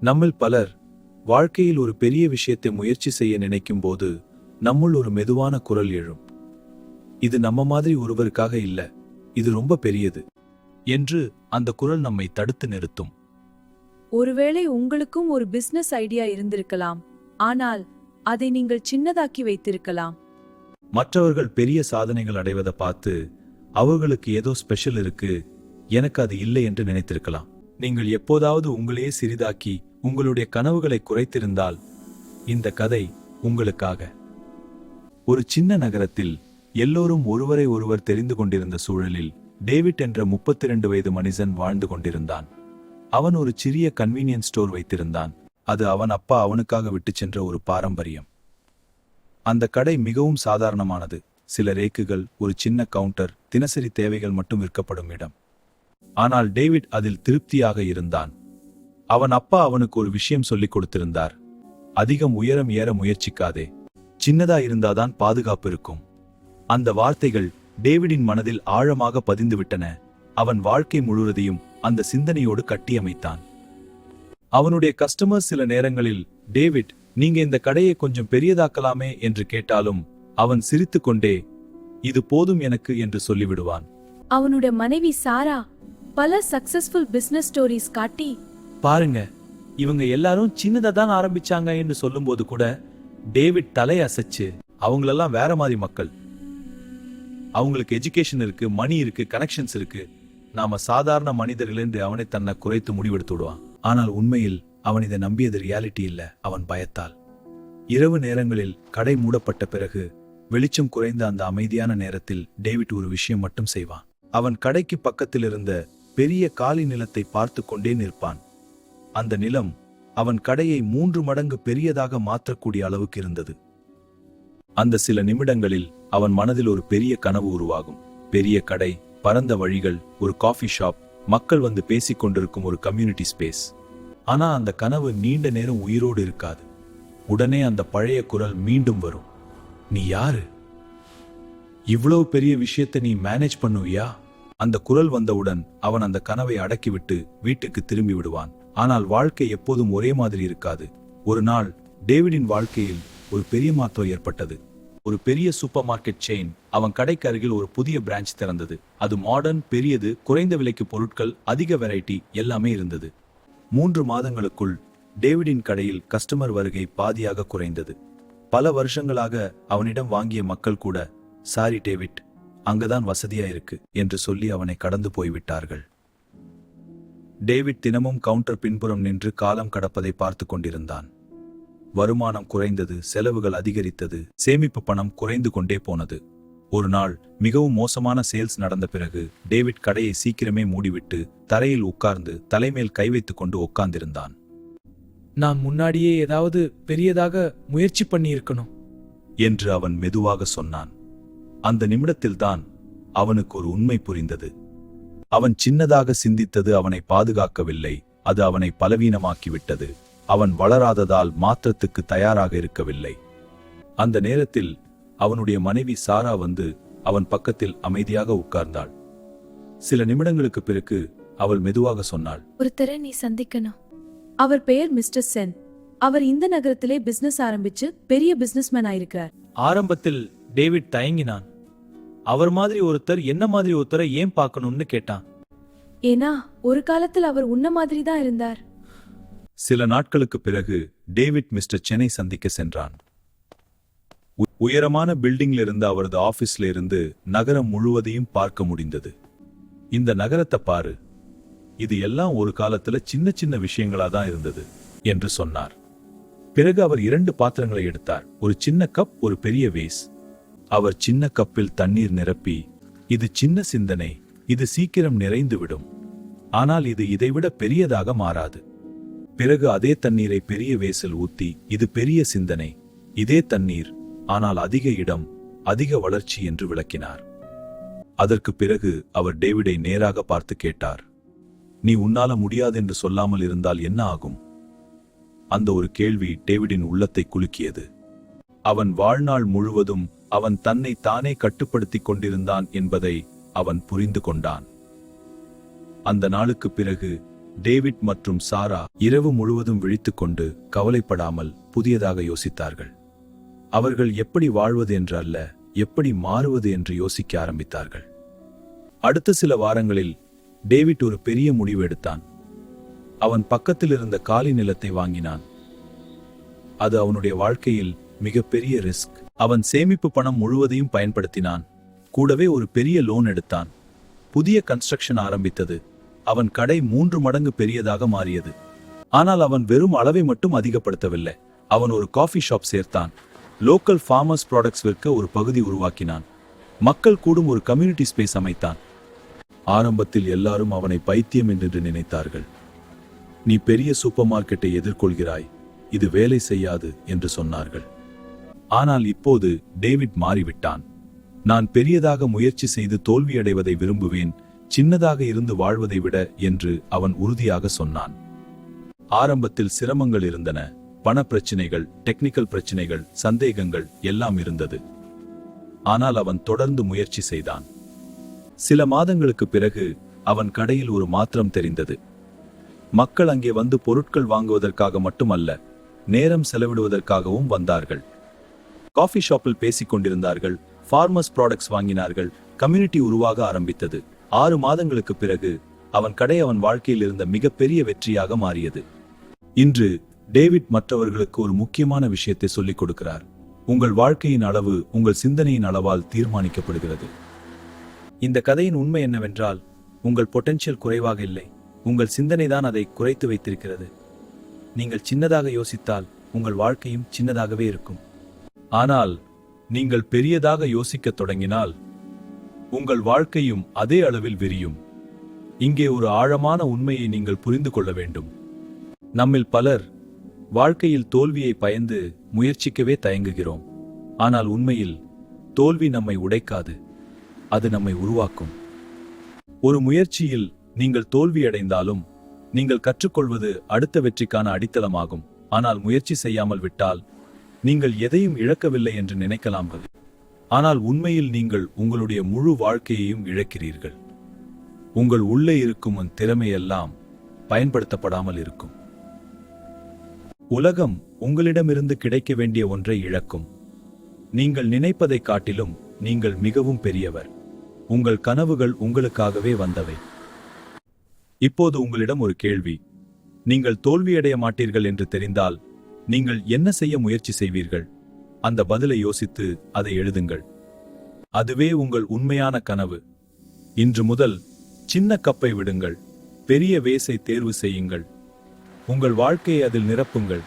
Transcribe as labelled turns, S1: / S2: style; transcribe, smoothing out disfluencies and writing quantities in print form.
S1: நம்மில் பலர் வாழ்க்கையில் ஒரு பெரிய விஷயத்தை முயற்சி செய்ய நினைக்கும் போது நம்முள் ஒரு மெதுவான குரல் எழும். இது நம்ம மாதிரி ஒருவருக்காக இல்ல, இது ரொம்ப பெரியது என்று அந்த குரல் நம்மை தடுத்து நிறுத்தும்.
S2: ஒருவேளை உங்களுக்கும் ஒரு பிசினஸ் ஐடியா இருந்திருக்கலாம், ஆனால் அதை நீங்கள் சின்னதாக்கி வைத்திருக்கலாம்.
S1: மற்றவர்கள் பெரிய சாதனைகள் அடைவதை பார்த்து அவர்களுக்கு ஏதோ ஸ்பெஷல் இருக்கு, எனக்கு அது இல்லை என்று நினைத்திருக்கலாம். நீங்கள் எப்போதாவது உங்களையே சிறிதாக்கி உங்களுடைய கனவுகளை குறைத்திருந்தால் இந்த கதை உங்களுக்காக. ஒரு சின்ன நகரத்தில் எல்லோரும் ஒருவரை ஒருவர் தெரிந்து கொண்டிருந்த சூழலில் டேவிட் என்ற 32 வயது மனிதன் வாழ்ந்து கொண்டிருந்தான். அவன் ஒரு சிறிய கன்வீனியன்ஸ் ஸ்டோர் வைத்திருந்தான். அது அவன் அப்பா அவனுக்காக விட்டு சென்ற ஒரு பாரம்பரியம். அந்த கடை மிகவும் சாதாரணமானது. சில ரேக்குகள், ஒரு சின்ன கவுண்டர், தினசரி தேவைகள் மட்டும் விற்கப்படும் இடம். ஆனால் டேவிட் அதில் திருப்தியாக இருந்தான். அவன் அப்பா அவனுக்கு ஒரு விஷயம் சொல்லிக் கொடுத்திருந்தார். அதிகம் உயரம் ஏற முயற்சிக்காதே, சின்னதா இருந்தாதான் பாதுகாப்பு இருக்கும். அந்த வார்த்தைகள் டேவிடின் மனதில் ஆழமாக பதிந்துவிட்டன. அவன் வாழ்க்கை முழுவதையும் அந்த சிந்தனையோடு கட்டியமைத்தான். அவனுடைய கஸ்டமர் சில நேரங்களில், டேவிட், நீங்க இந்த கடையை கொஞ்சம் பெரியதாக்கலாமே என்று கேட்டாலும் அவன் சிரித்துக்கொண்டே, இது போதும் எனக்கு என்று சொல்லிவிடுவான்.
S2: அவனுடைய மனைவி சாரா பல சக்சஸ்ஃபுல் பிசினஸ் ஸ்டோரிஸ் காட்டி,
S1: பாருங்க, இவங்க எல்லாரும் சின்னதா தான் ஆரம்பிச்சாங்க என்று சொல்லும்போது கூட டேவிட் தலை அசைச்சு, அவங்களெல்லாம் வேற மாதிரி மக்கள், அவங்களுக்கு எஜுகேஷன் இருக்கு, மணி இருக்கு, கனெக்ஷன்ஸ் இருக்கு, நாம சாதாரண மனிதர்கள் என்று அவனை தன்னை குறைத்து முடிவெடுத்து விடுவான். ஆனால் உண்மையில் அவன் இதை நம்பியது ரியாலிட்டி இல்ல, அவன் பயத்தால். இரவு நேரங்களில் கடை மூடப்பட்ட பிறகு வெளிச்சம் குறைந்த அந்த அமைதியான நேரத்தில் டேவிட் ஒரு விஷயம் மட்டும் செய்வான். அவன் கடைக்கு பக்கத்தில் இருந்த பெரிய காலி நிலத்தை பார்த்து கொண்டே நிற்பான். அந்த நிலம் அவன் கடையை 3 மடங்கு பெரியதாக மாற்றக்கூடிய அளவுக்கு இருந்தது. அந்த சில நிமிடங்களில் அவன் மனதில் ஒரு பெரிய கனவு உருவாகும். பெரிய கடை, பரந்த வழிகள், ஒரு காஃபி ஷாப், மக்கள் வந்து பேசிக் கொண்டிருக்கும் ஒரு கம்யூனிட்டி ஸ்பேஸ். ஆனா அந்த கனவு நீண்ட நேரம் உயிரோடு இருக்காது. உடனே அந்த பழைய குரல் மீண்டும் வரும். நீ யாரு? இவ்வளவு பெரிய விஷயத்தை நீ மேனேஜ் பண்ணுவியா? அந்த குரல் வந்தவுடன் அவன் அந்த கனவை அடக்கிவிட்டு வீட்டுக்கு திரும்பி விடுவான். ஆனால் வாழ்க்கை எப்போதும் ஒரே மாதிரி இருக்காது. ஒரு நாள் டேவிடின் வாழ்க்கையில் ஒரு பெரிய மாற்றம் ஏற்பட்டது. ஒரு பெரிய சூப்பர் மார்க்கெட் செயின் அவன் கடைக்கு அருகில் ஒரு புதிய பிரான்ச் திறந்தது. அது மாடர்ன், பெரியது, குறைந்த விலைக்கு பொருட்கள், அதிக வெரைட்டி எல்லாமே இருந்தது. 3 மாதங்களுக்குள் டேவிடின் கடையில் கஸ்டமர் வருகை பாதியாக குறைந்தது. பல வருஷங்களாக அவனிடம் வாங்கிய மக்கள் கூட, சாரி டேவிட், அங்கதான் வசதியா இருக்கு என்று சொல்லி அவனை கடந்து போய்விட்டார்கள். டேவிட் தினமும் கவுண்டர் பின்புறம் நின்று காலம் கடப்பதை பார்த்து கொண்டிருந்தான். வருமானம் குறைந்தது, செலவுகள் அதிகரித்தது, சேமிப்பு பணம் குறைந்து கொண்டே போனது. ஒரு நாள் மிகவும் மோசமான சேல்ஸ் நடந்த பிறகு டேவிட் கடையை சீக்கிரமே மூடிவிட்டு தரையில் உட்கார்ந்து தலைமேல் கை வைத்துக் கொண்டு உட்கார்ந்திருந்தான்.
S3: நான் முன்னாடியே ஏதாவது பெரியதாக முயற்சி பண்ணி இருக்கணும்
S1: என்று அவன் மெதுவாக சொன்னான். அந்த நிமிடத்தில்தான் அவனுக்கு ஒரு உண்மை புரிந்தது. அவன் சின்னதாக சிந்தித்தது அவனை பாதுகாக்கவில்லை, அது அவனை பலவீனமாக்கிவிட்டது. அவன் வளராததால் மாற்றத்துக்கு தயாராக இருக்கவில்லை. அந்த நேரத்தில் அவனுடைய மனைவி சாரா வந்து அவன் பக்கத்தில் அமைதியாக உட்கார்ந்தாள். சில நிமிடங்களுக்கு பிறகு அவள் மெதுவாக சொன்னாள்,
S2: ஒருத்தரை நீ சந்திக்கணும். அவர் பெயர் மிஸ்டர் சென். அவர் இந்த நகரத்திலே பிசினஸ் ஆரம்பிச்சு பெரிய பிசினஸ்மேன் ஆயிருக்கிறார்.
S3: ஆரம்பத்தில் டேவிட் தயங்கினான். அவர் மாதிரி ஒருத்தர் என்ன மாதிரி ஒருத்தரை ஏன் பார்க்கணும்னு கேட்டான்.
S2: ஏன்னா ஒரு காலத்தில் அவர் உன்ன மாதிரி தான் இருந்தார்.
S1: சில நாட்களுக்கு பிறகு டேவிட் மிஸ்டர் சென்னை சந்திக்க சென்றான். உயரமான பில்டிங்ல இருந்து அவரது ஆபீஸ்ல இருந்து நகரம் முழுவதையும் பார்க்க முடிந்தது. இந்த நகரத்தை பாரு, இது எல்லாம் ஒரு காலத்துல சின்ன சின்ன விஷயங்களா தான் இருந்தது என்று சொன்னார். பிறகு அவர் 2 பாத்திரங்களை எடுத்தார். ஒரு சின்ன கப், ஒரு பெரிய வேஸ். அவர் சின்ன கப்பில் தண்ணீர் நிரப்பி, இது சின்ன சிந்தனை, இது சீக்கிரம் நிறைந்துவிடும், ஆனால் இது இதைவிட பெரியதாக மாறாது. பிறகு அதே தண்ணீரை பெரிய வேசில் ஊத்தி, இது பெரிய சிந்தனை, இதே தண்ணீர், ஆனால் அதிக இடம், அதிக வளர்ச்சி என்று விளக்கினார். அதற்கு பிறகு அவர் டேவிடை நேராக பார்த்து கேட்டார், நீ உன்னால முடியாது என்று சொல்லாமல் இருந்தால் என்ன ஆகும்? அந்த ஒரு கேள்வி டேவிடின் உள்ளத்தை குலுக்கியது. அவன் வாழ்நாள் முழுவதும் அவன் தன்னை தானே கட்டுப்படுத்திக் கொண்டிருந்தான் என்பதை அவன் புரிந்து கொண்டான். அந்த நாளுக்கு பிறகு டேவிட் மற்றும் சாரா இரவு முழுவதும் விழித்துக்கொண்டு கவலைப்படாமல் புதியதாக யோசித்தார்கள். அவர்கள் எப்படி வாழ்வது என்று அல்ல, எப்படி மாறுவது என்று யோசிக்க ஆரம்பித்தார்கள். அடுத்த சில வாரங்களில் டேவிட் ஒரு பெரிய முடிவு எடுத்தான். அவன் பக்கத்தில் இருந்த காலி நிலத்தை வாங்கினான். அது அவனுடைய வாழ்க்கையில் மிகப்பெரிய ரிஸ்க். அவன் சேமிப்பு பணம் முழுவதையும் பயன்படுத்தினான். கூடவே ஒரு பெரிய லோன் எடுத்தான். புதிய கன்ஸ்ட்ரக்ஷன் ஆரம்பித்தது. அவன் கடை 3 மடங்கு பெரியதாக மாறியது. ஆனால் அவன் வெறும் அளவை மட்டும் அதிகப்படுத்தவில்லை. அவன் ஒரு காஃபி ஷாப் சேர்த்தான். லோக்கல் ஃபார்மர்ஸ் ப்ராடக்ட்ஸ் விற்க ஒரு பகுதி உருவாக்கினான். மக்கள் கூடும் ஒரு கம்யூனிட்டி ஸ்பேஸ் அமைத்தான். ஆரம்பத்தில் எல்லாரும் அவனை பைத்தியம் என்று நினைத்தார்கள். நீ பெரிய சூப்பர் மார்க்கெட்டை எதிர்கொள்கிறாய், இது வேலை செய்யாது என்று சொன்னார்கள். ஆனால் இப்போது டேவிட் மாறிவிட்டான். நான் பெரியதாக முயற்சி செய்து தோல்வியடைவதை விரும்புவேன், சின்னதாக இருந்து வாழ்வதை விட என்று அவன் உறுதியாக சொன்னான். ஆரம்பத்தில் சிரமங்கள் இருந்தன. பண பிரச்சினைகள், டெக்னிக்கல் பிரச்சினைகள், சந்தேகங்கள் எல்லாம் இருந்தது. ஆனால் அவன் தொடர்ந்து முயற்சி செய்தான். சில மாதங்களுக்கு பிறகு அவன் கடையில் ஒரு மாற்றம் தெரிந்தது. மக்கள் அங்கே வந்து பொருட்கள் வாங்குவதற்காக மட்டுமல்ல, நேரம் செலவிடுவதற்காகவும் வந்தார்கள். காஃபி ஷாப்பில் பேசிக் கொண்டிருந்தார்கள், ஃபார்மர்ஸ் ப்ராடக்ட்ஸ் வாங்கினார்கள், கம்யூனிட்டி உருவாக ஆரம்பித்தது. 6 மாதங்களுக்கு பிறகு அவன் கடை அவன் வாழ்க்கையில் இருந்த மிகப்பெரிய வெற்றியாக மாறியது. இன்று டேவிட் மற்றவர்களுக்கு ஒரு முக்கியமான விஷயத்தை சொல்லிக் கொடுக்கிறார். உங்கள் வாழ்க்கையின் அளவு உங்கள் சிந்தனையின் அளவால் தீர்மானிக்கப்படுகிறது. இந்த கதையின் உண்மை என்னவென்றால், உங்கள் பொட்டென்ஷியல் குறைவாக இல்லை, உங்கள் சிந்தனை தான் அதை குறைத்து வைத்திருக்கிறது. நீங்கள் சின்னதாக யோசித்தால் உங்கள் வாழ்க்கையும் சின்னதாகவே இருக்கும். ஆனால் நீங்கள் பெரியதாக யோசிக்கத் தொடங்கினால் உங்கள் வாழ்க்கையும் அதே அளவில் விரியும். இங்கே ஒரு ஆழமான உண்மையை நீங்கள் புரிந்து கொள்ள வேண்டும். நம்மில் பலர் வாழ்க்கையில் தோல்வியை பயந்து முயற்சிக்கவே தயங்குகிறோம். ஆனால் உண்மையில் தோல்வி நம்மை உடைக்காது, அது நம்மை உருவாக்கும். ஒரு முயற்சியில் நீங்கள் தோல்வியடைந்தாலும் நீங்கள் கற்றுக்கொள்வது அடுத்த வெற்றிக்கான அடித்தளமாகும். ஆனால் முயற்சி செய்யாமல் விட்டால் நீங்கள் எதையும் இழக்கவில்லை என்று நினைக்கலாம். ஆனால் உண்மையில் நீங்கள் உங்களுடைய முழு வாழ்க்கையையும் இழக்கிறீர்கள். உங்கள் உள்ளே இருக்கும் உன் திறமையெல்லாம் பயன்படுத்தப்படாமல் இருக்கும். உலகம் உங்களிடமிருந்து கிடைக்க வேண்டிய ஒன்றை இழக்கும். நீங்கள் நினைப்பதை காட்டிலும் நீங்கள் மிகவும் பெரியவர். உங்கள் கனவுகள் உங்களுக்காகவே வந்தவை. இப்போது உங்களிடம் ஒரு கேள்வி. நீங்கள் தோல்வியடைய மாட்டீர்கள் என்று தெரிந்தால் நீங்கள் என்ன செய்ய முயற்சி செய்வீர்கள்? அந்த பதிலை யோசித்து அதை எழுதுங்கள். அதுவே உங்கள் உண்மையான கனவு. இன்று முதல் சின்ன கப்பை விடுங்கள், பெரிய வேஸை தேர்வு செய்யுங்கள். உங்கள் வாழ்க்கையை அதில் நிரப்புங்கள்.